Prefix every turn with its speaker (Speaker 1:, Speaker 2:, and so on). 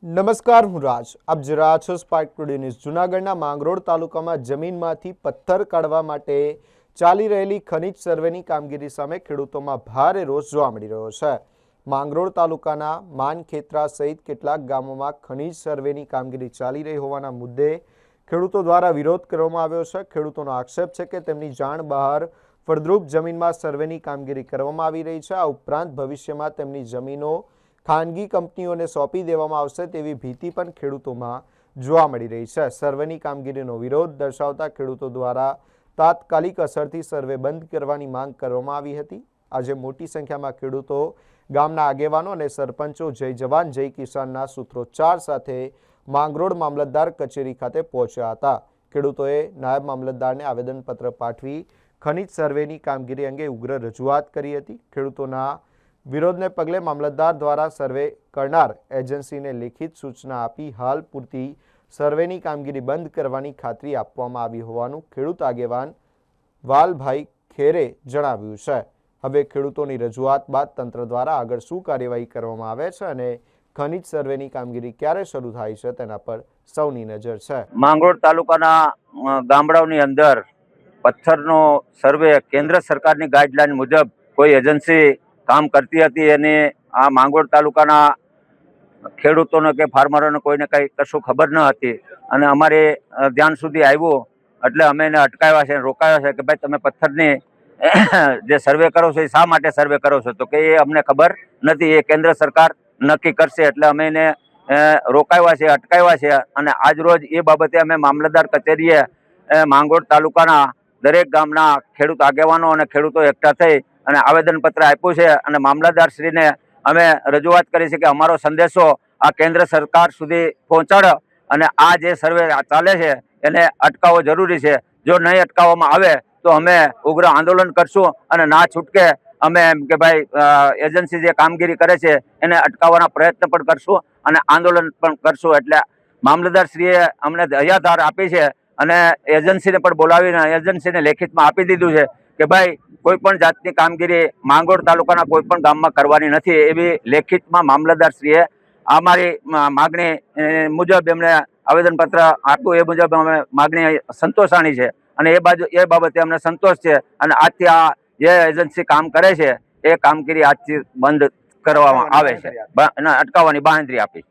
Speaker 1: નમસ્કાર, હું રાજ. આપ જોઈ રહ્યા છો સ્પાર્ક ટુડે ન્યૂઝ. જૂનાગઢના માંગરોળ તાલુકામાં જમીનમાંથી પથ્થર કાઢવા માટે ચાલી રહેલી ખનિજ સર્વેની કામગીરી સામે ખેડૂતોમાં ભારે રોષ જોવા મળી રહ્યો છે. માંગરોળ તાલુકાના માનખેત્રા સહિત કેટલાક ગામોમાં ખનિજ સર્વેની કામગીરી ચાલી રહી હોવાના મુદ્દે ખેડૂતો દ્વારા વિરોધ કરવામાં આવ્યો છે. ખેડૂતોનો આક્ષેપ છે કે તેમની જાણ બહાર ફળદ્રુપ જમીનમાં સર્વેની કામગીરી કરવામાં આવી રહી છે. આ ઉપરાંત ભવિષ્યમાં તેમની જમીનો ખાનગી કંપનીઓને સોંપી દેવામાં આવશે તેવી ભીતિ પણ ખેડૂતોમાં જોવા મળી રહી છે. સર્વેની કામગીરીનો વિરોધ દર્શાવતા ખેડૂતો દ્વારા તાત્કાલિક અસરથી સર્વે બંધ કરવાની માંગ કરવામાં આવી હતી. આજે મોટી સંખ્યામાં ખેડૂતો ગામના આગેવાનો અને સરપંચો જય જવાન જય કિસાનના સૂત્રોચ્ચાર સાથે માંગરોળ મામલતદાર કચેરી ખાતે પહોંચ્યા હતા. ખેડૂતોએ નાયબ મામલતદારને આવેદનપત્ર પાઠવી ખનિજ સર્વેની કામગીરી અંગે ઉગ્ર રજૂઆત કરી હતી. ખેડૂતોના વિરોધને પગલે મામલતદાર દ્વારા સર્વે કરનાર એજન્સીને લેખિત સૂચના આપી હાલ પૂરતી સર્વેની કામગીરી બંધ કરવાની ખાતરી આપવામાં આવી હોવાનું ખેડૂત આગેવાન વાલભાઈ ખેરે જણાવ્યું છે. હવે ખેડૂતોની રજૂઆત બાદ તંત્ર દ્વારા આગળ શું કાર્યવાહી કરવામાં આવે છે અને ખનિજ સર્વેની કામગીરી ક્યારે શરૂ થાય છે તેના પર સૌની નજર છે.
Speaker 2: માંગરોળ તાલુકાના ગામડાઓની અંદર પથ્થરનો સર્વે કેન્દ્ર સરકારની ગાઈડલાઈન મુજબ કોઈ એજન્સી કામ કરતી હતી અને આ માંગરોળ તાલુકાના ખેડૂતોને કે ફાર્મરોને કોઈને કંઈ કશું ખબર ન હતી અને અમારે ધ્યાન સુધી આવ્યું એટલે અમે એને અટકાવ્યા છે, રોકાયા છે કે ભાઈ તમે પથ્થરની જે સર્વે કરો છો એ શા માટે સર્વે કરો છો? તો કે એ અમને ખબર નથી, એ કેન્દ્ર સરકાર નક્કી કરશે. એટલે અમે એને રોકાવ્યા છે, અટકાવ્યા છે અને આજ રોજ એ બાબતે અમે મામલતદાર કચેરીએ માંગરોળ તાલુકાના દરેક ગામના ખેડૂત આગેવાનો અને ખેડૂતો એકઠા થઈ અને આવેદનપત્ર આપ્યું છે અને મામલતદારશ્રીને અમે રજૂઆત કરી છે કે અમારો સંદેશો આ કેન્દ્ર સરકાર સુધી પહોંચાડો અને આ જે સર્વે ચાલે છે એને અટકાવવો જરૂરી છે. જો નહીં અટકાવવામાં આવે તો અમે ઉગ્ર આંદોલન કરશું અને ના છૂટકે અમે એમ કે ભાઈ એજન્સી જે કામગીરી કરે છે એને અટકાવવાના પ્રયત્ન પણ કરશું અને આંદોલન પણ કરશું. એટલે મામલતદારશ્રીએ અમને દયાધાર આપી છે અને એજન્સીને પણ બોલાવીને એજન્સીને લેખિતમાં આપી દીધું છે કે ભાઈ કોઈ પણ જાતની કામગીરી માંગરોળ તાલુકાના કોઈ પણ ગામમાં કરવાની નથી એવી લેખિતમાં મામલતદારશ્રીએ અમારી માગણી મુજબ એમને આવેદનપત્ર આપ્યું. એ મુજબ અમે માગણી સંતોષાણી છે અને એ બાબતે અમને સંતોષ છે અને આજથી આ જે એજન્સી કામ કરે છે એ કામગીરી આજથી બંધ કરવામાં આવે છે અને અટકાવવાની બાંહેધરી આપી.